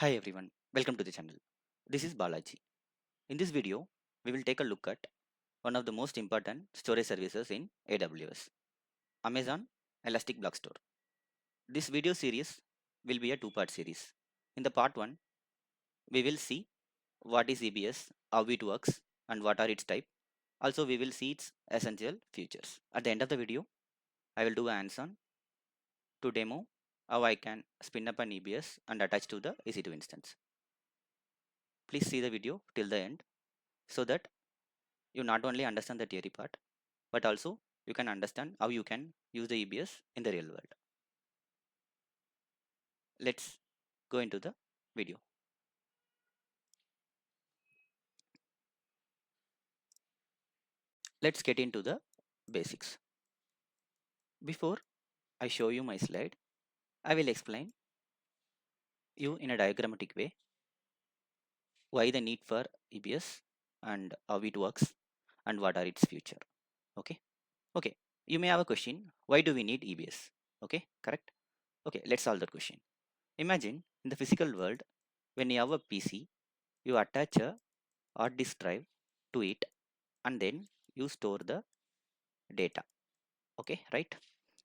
Hi everyone, welcome to the channel. This is Balaji. In this video, we will take a look at one of the most important storage services in AWS, Amazon Elastic Block Store. This video series will be a two-part series. In the part 1, we will see what is EBS, how it works, and what are its type. Also, we will see its essential features. At the end of the video, I will do a hands-on to demo how I can spin up an EBS and attach to the EC2 instance. Please see the video till the end so that you not only understand the theory part, but also you can understand how you can use the EBS in the real world. Let's go into the video. Let's get into the basics. Before I show you my slide, I will explain you in a diagrammatic way why the need for EBS and how it works and what are its future. Okay. Okay. You may have a question. Why do we need EBS? Okay. Correct. Okay. Let's solve that question. Imagine in the physical world, when you have a PC, you attach a hard disk drive to it and then you store the data. Okay, right?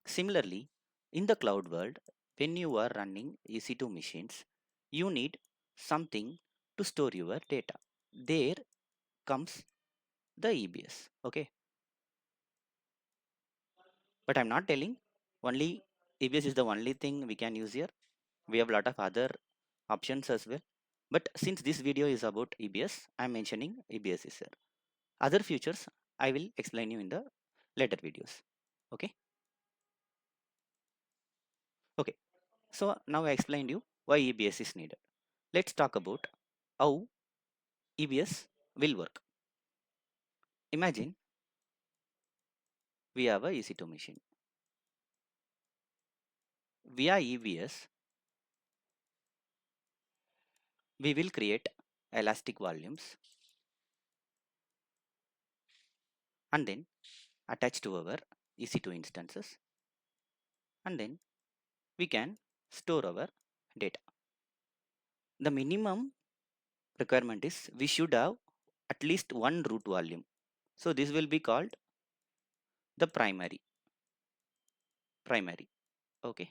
Similarly, in the cloud world, when you are running EC2 machines, you need something to store your data. There comes the EBS. Okay, but I'm not telling only EBS is the only thing we can use here. We have a lot of other options as well. But since this video is about EBS, I'm mentioning EBS is here. Other features I will explain you in the later videos. Okay. Okay. So now I explained you why EBS is needed. Let's talk about how EBS will work. Imagine we have a EC2 machine. Via EBS, we will create elastic volumes and then attach to our EC2 instances, and then we can store our data. The minimum requirement is we should have at least one root volume. So this will be called the primary. Okay.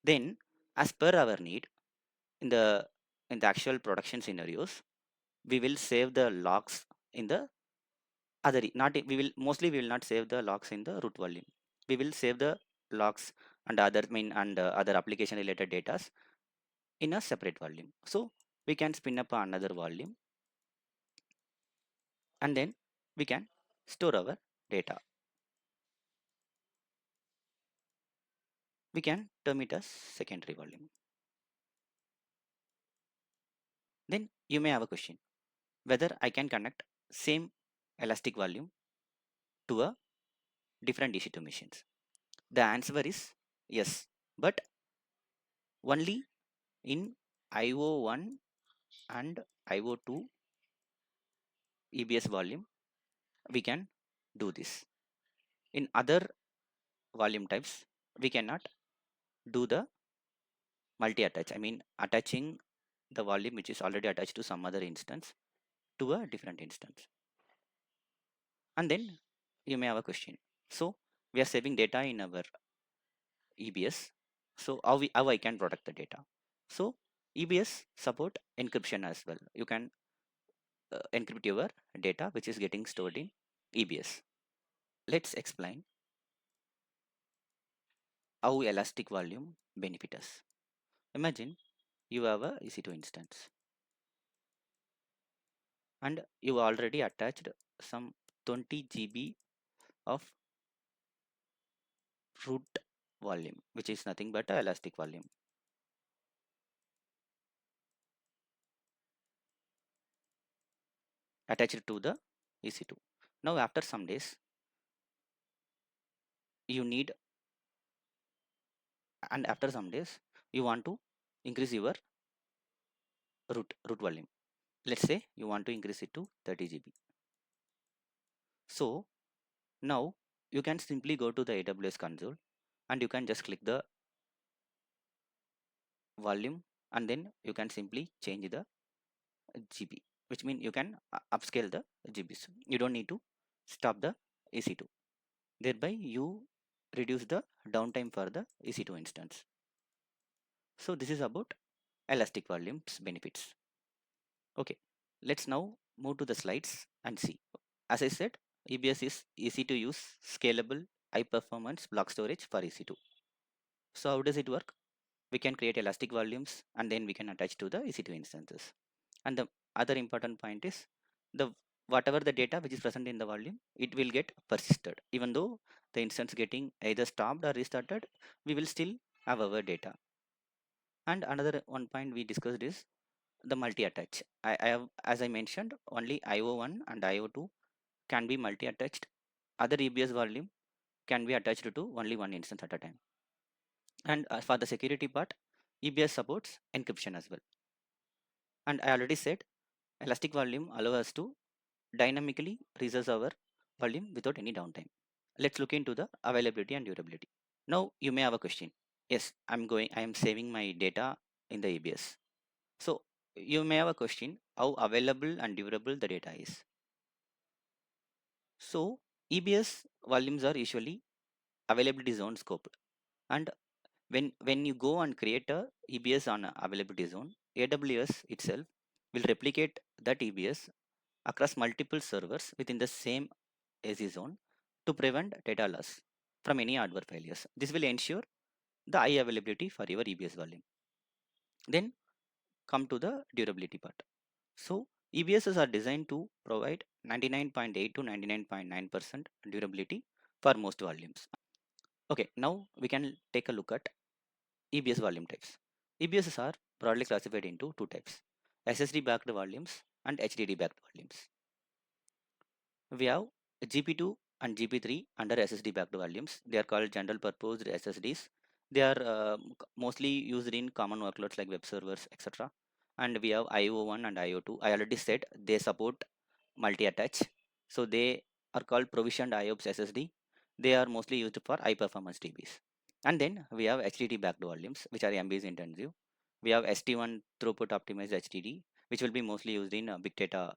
Then as per our need in the actual production scenarios, we will save the logs in the other not we will mostly we will not save the logs in the root volume. We will save the logs and other and other application related data in a separate volume. So we can spin up another volume and then we can store our data. We can term it as secondary volume. Then you may have a question whether I can connect same elastic volume to a different EC2 machines. The answer is yes, but only in IO1 and IO2 EBS volume we can do this. In other volume types we cannot do the multi attach. I mean attaching the volume which is already attached to some other instance to a different instance. And then you may have a question. So we are saving data in our EBS. So how I can protect the data? So EBS support encryption as well. You can encrypt your data which is getting stored in EBS. Let's explain how elastic volume benefit us. Imagine you have a EC2 instance and you already attached some 20 GB of root volume, which is nothing but a elastic volume. Attached to the EC2. Now after some days you need and after some days you want to increase your root volume. Let's say you want to increase it to 30 GB. So now you can simply go to the AWS console and you can just click the volume and then you can simply change the GB, which means you can upscale the GBs. You don't need to stop the EC2. Thereby you reduce the downtime for the EC2 instance. So this is about elastic volumes benefits. Okay, let's now move to the slides and see. As I said, EBS is easy to use, scalable, high performance block storage for EC2. So how does it work? We can create elastic volumes and then we can attach to the EC2 instances. And the other important point is the whatever the data which is present in the volume, it will get persisted. Even though the instance getting either stopped or restarted, we will still have our data. And another one point we discussed is the multi-attach. I have, as I mentioned, only IO1 and IO2 can be multi-attached. Other EBS volume can be attached to only one instance at a time. And for the security part, EBS supports encryption as well. And I already said elastic volume allows us to dynamically resize our volume without any downtime. Let's look into the availability and durability. Now you may have a question. Yes, I am saving my data in the EBS. So you may have a question how available and durable the data is. So EBS volumes are usually availability zone scoped, and when you go and create a EBS on a availability zone, AWS itself will replicate that EBS across multiple servers within the same AC zone to prevent data loss from any hardware failures. This will ensure the high availability for your EBS volume. Then come to the durability part. So EBSs are designed to provide 99.8 to 99.9% durability for most volumes. Okay, now we can take a look at EBS volume types. EBSs are broadly classified into two types: SSD backed volumes and HDD backed volumes. We have GP2 and GP3 under SSD backed volumes. They are called general purpose SSDs. They are mostly used in common workloads like web servers, etc. And we have IO1 and IO2. I already said they support multi-attach. So they are called provisioned IOPS SSD. They are mostly used for high performance DBs. And then we have HDD backed volumes, which are MBs intensive. We have ST1 throughput optimized HDD, which will be mostly used in big data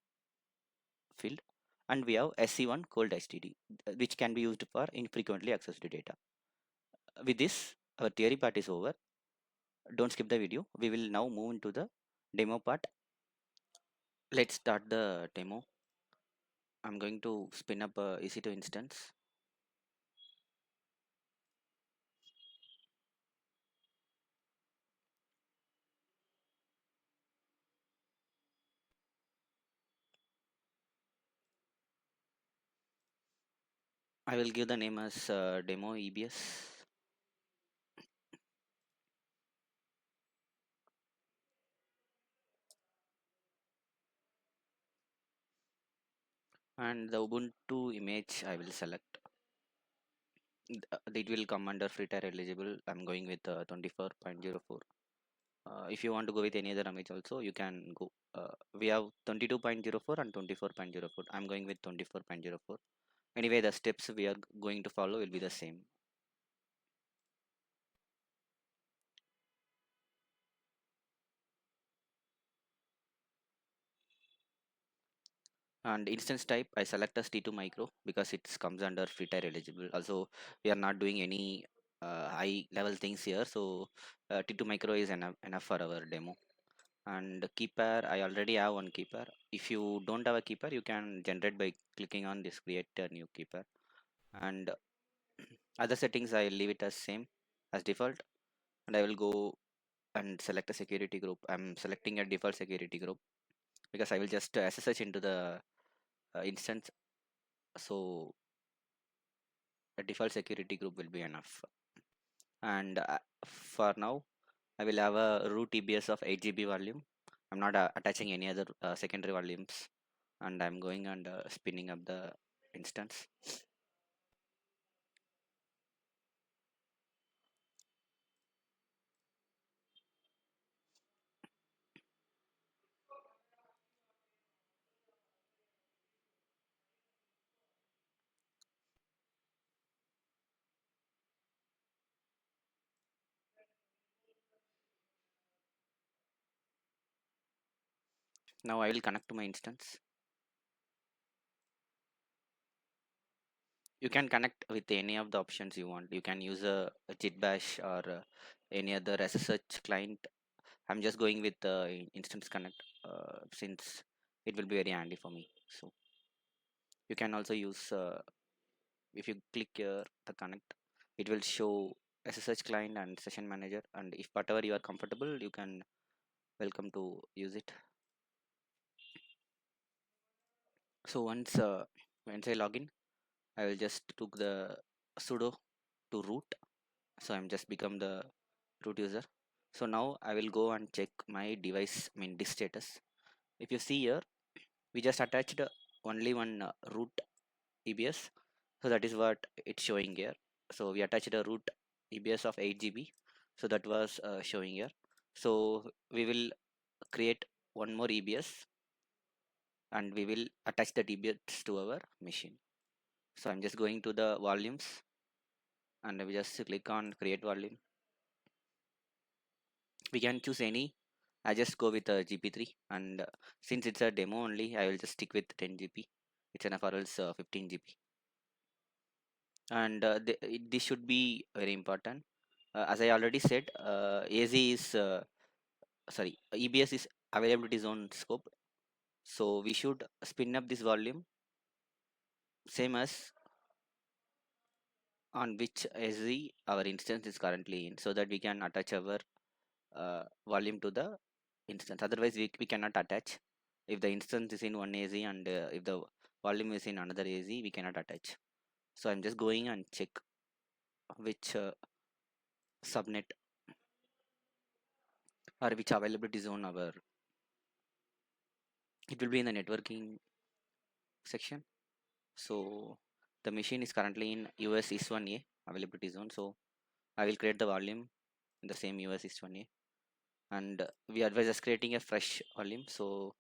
field, and we have SC1 cold HDD, which can be used for infrequently accessed data. With this, our theory part is over. Don't skip the video. We will now move into the demo part. Let's start the demo. I'm going to spin up a EC2 instance. I will give the name as demo EBS, and the Ubuntu image I will select. It will come under free tier eligible. I'm going with 24.04. If you want to go with any other image also, you can go. We have 22.04 and 24.04. I'm going with 24.04. Anyway, the steps we are going to follow will be the same. And instance type, I select as T2 micro because it comes under free tier eligible. Also, we are not doing any high level things here, so T2 micro is enough for our demo. And keeper, I already have one keeper. If you don't have a keeper, you can generate by clicking on this create a new keeper. And other settings, I leave it as same as default, and I will go and select a security group. I'm selecting a default security group because I will just SSH into the instance, so a default security group will be enough. And for now, I will have a root EBS of 8 GB volume. I'm not attaching any other secondary volumes, and I'm going and spinning up the instance. Now I will connect to my instance. You can connect with any of the options you want. You can use a Git bash or any other SSH client. I'm just going with instance connect since it will be very handy for me. So you can also use if you click here the connect, it will show SSH client and session manager, and if whatever you are comfortable you can welcome to use it. So once I log in, I will just took the sudo to root. So I'm just become the root user. So now I will go and check my device, I mean disk status. If you see here, we just attached only one root EBS, so that is what it's showing here. So we attached a root EBS of 8 GB, so that was showing here. So we will create one more EBS and we will attach the EBS to our machine. So I'm just going to the volumes and we just click on create volume. We can choose any. I just go with a GP3, and since it's a demo only, I will just stick with 10 GB. It's enough, or else 15 GB. And this should be very important. As I already said, AZ is sorry, EBS is availability zone scope. So we should spin up this volume same as on which AZ our instance is currently in, so that we can attach our volume to the instance. Otherwise we cannot attach. If the instance is in one AZ and if the volume is in another AZ, we cannot attach. So I'm just going and check which subnet or which availability zone our, it will be in the networking section. So the machine is currently in US East 1A availability zone. So I will create the volume in the same US East 1A, and we are just creating a fresh volume. So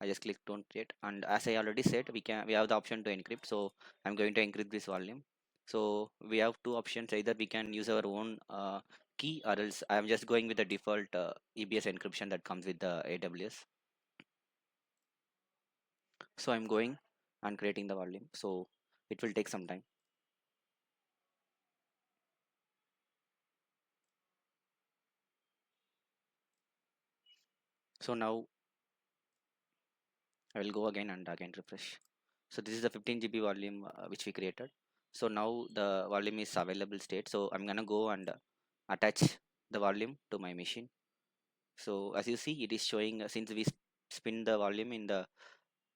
I just click don't create, and as I already said, we have the option to encrypt. So I'm going to encrypt this volume. So we have two options: either we can use our own key, or else I'm just going with the default EBS encryption that comes with the AWS. So I'm going and creating the volume. So it will take some time. So now I will go again and again refresh. So this is the 15 GB volume which we created. So now the volume is available state. So I'm gonna go and attach the volume to my machine. So as you see, it is showing since we spin the volume in the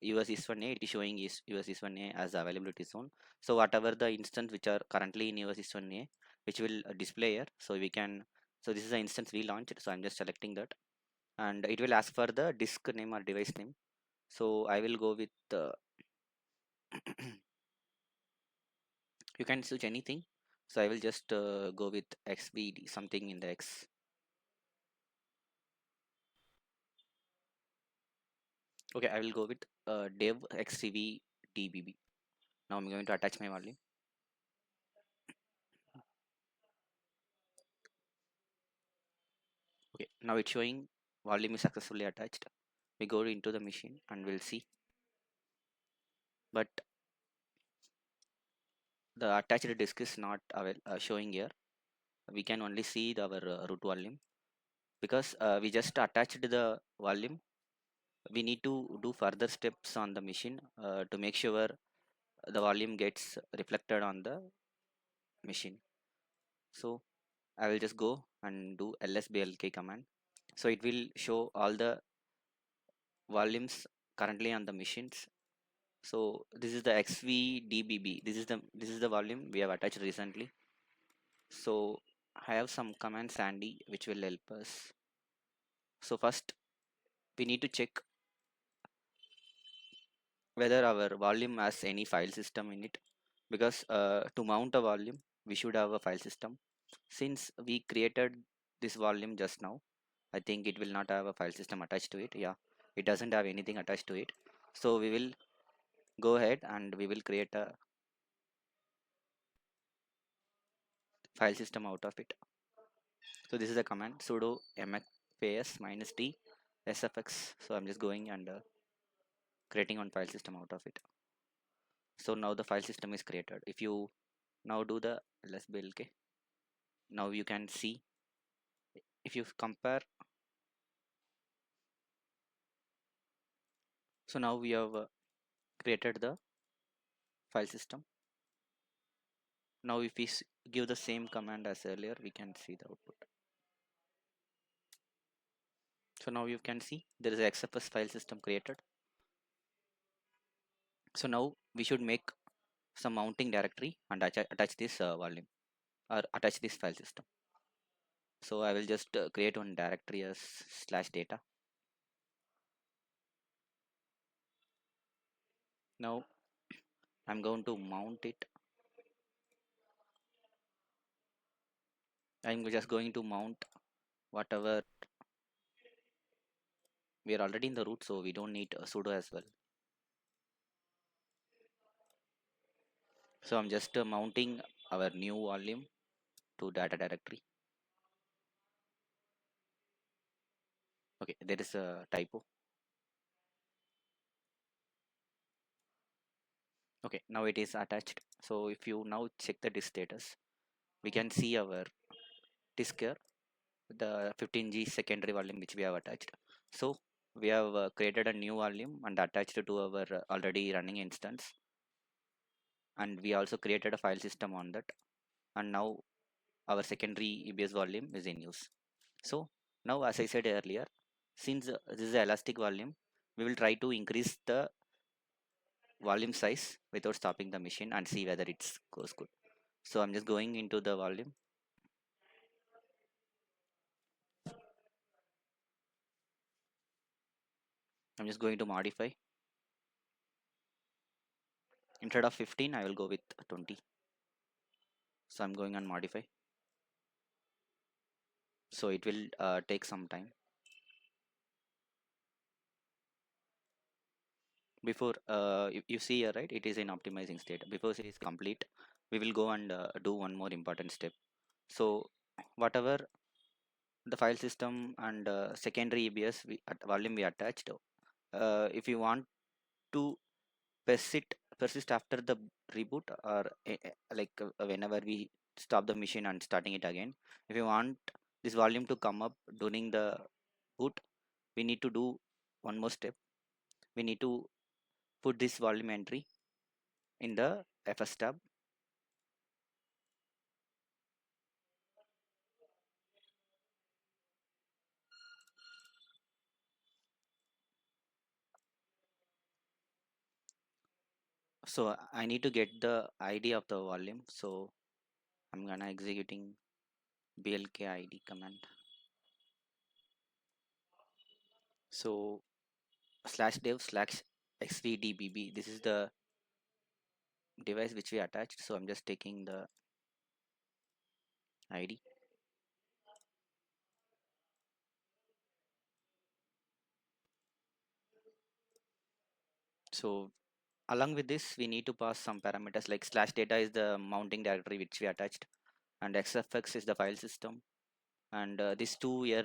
US is 1A, it is showing is US is 1A as the availability zone. So whatever the instance which are currently in US is 1A, which will display here. So we can, so this is the instance we launched. So I'm just selecting that, and it will ask for the disk name or device name. So I will go with you can switch anything. So I will just go with XBD, something in the X. Okay, I will go with dev xcv dbb. Now I'm going to attach my volume. Okay, now it's showing volume is successfully attached. We go into the machine and we'll see, but the attached disk is not showing here. We can only see our root volume because we just attached the volume. We need to do further steps on the machine to make sure the volume gets reflected on the machine. So I will just go and do lsblk command. So it will show all the volumes currently on the machines. So this is the xvdbb. This is the volume we have attached recently. So I have some commands handy which will help us. So first we need to check whether our volume has any file system in it, because to mount a volume we should have a file system. Since we created this volume just now, I think it will not have a file system attached to it. Yeah, it doesn't have anything attached to it. So we will go ahead and we will create a file system out of it. So this is the command sudo mfs -d SFX. So I'm just going and creating one file system out of it. So now the file system is created. If you now do the ls build, okay, now you can see if you compare. So now we have created the file system. Now if we give the same command as earlier, we can see the output. So now you can see there is a XFS file system created. So now we should make some mounting directory and attach this volume or attach this file system. So I will just create one directory as slash data. Now I'm going to mount it. I'm just going to mount whatever. We are already in the root, so we don't need sudo as well. So I'm just mounting our new volume to data directory. Okay, there is a typo. Okay, now it is attached. So if you now check the disk status, we can see our disk here, the 15G secondary volume which we have attached. So we have created a new volume and attached to our already running instance, and we also created a file system on that, and now our secondary EBS volume is in use. So now, as I said earlier, since this is the elastic volume, we will try to increase the volume size without stopping the machine and see whether it goes good. So I'm just going into the volume. I'm just going to modify. Instead of 15, I will go with 20. So I'm going and modify. So it will take some time. Before you see here, right, it is in optimizing state. Before it is complete, we will go and do one more important step. So whatever the file system and secondary EBS volume we attached, if you want to persist after the reboot or like whenever we stop the machine and starting it again, if you want this volume to come up during the boot, we need to do one more step. We need to put this volume entry in the FS tab. So I need to get the ID of the volume, so I'm gonna executing blk id command. So /dev/xvdbb, this is the device which we attached, so I'm just taking the ID. So along with this, we need to pass some parameters like slash data is the mounting directory which we attached, and xfx is the file system, and this two here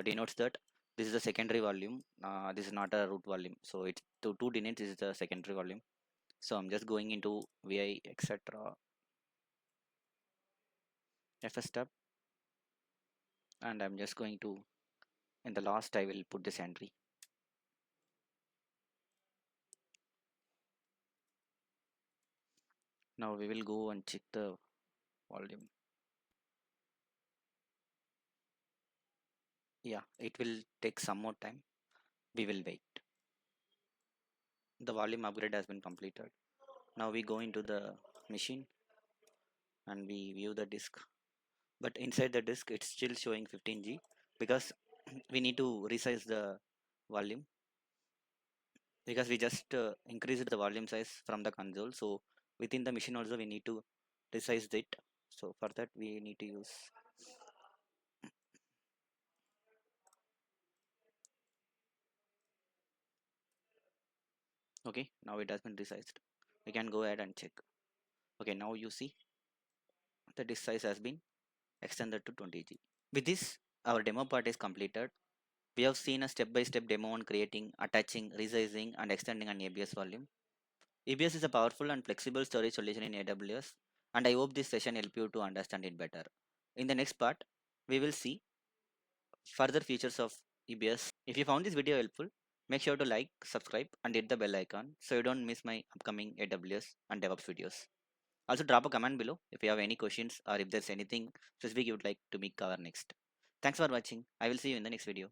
denotes that this is the secondary volume. This is not a root volume, so it's two denotes is the secondary volume. So I'm just going into vi etc fs tab, and I'm just going to, in the last I will put this entry. Now we will go and check the volume. Yeah, it will take some more time. We will wait. The volume upgrade has been completed. Now we go into the machine and we view the disk, but inside the disk it's still showing 15G because we need to resize the volume, because we just increased the volume size from the console. So within the machine also we need to resize it. So for that we need to use. Okay, now it has been resized. We can go ahead and check. Okay, now you see the disk size has been extended to 20G. With this, our demo part is completed. We have seen a step-by-step demo on creating, attaching, resizing, and extending an ABS volume. EBS is a powerful and flexible storage solution in AWS, and I hope this session help you to understand it better. In the next part, we will see further features of EBS. If you found this video helpful, make sure to like, subscribe, and hit the bell icon so you don't miss my upcoming AWS and DevOps videos. Also, drop a comment below if you have any questions or if there's anything specific you would like to me cover next. Thanks for watching. I will see you in the next video.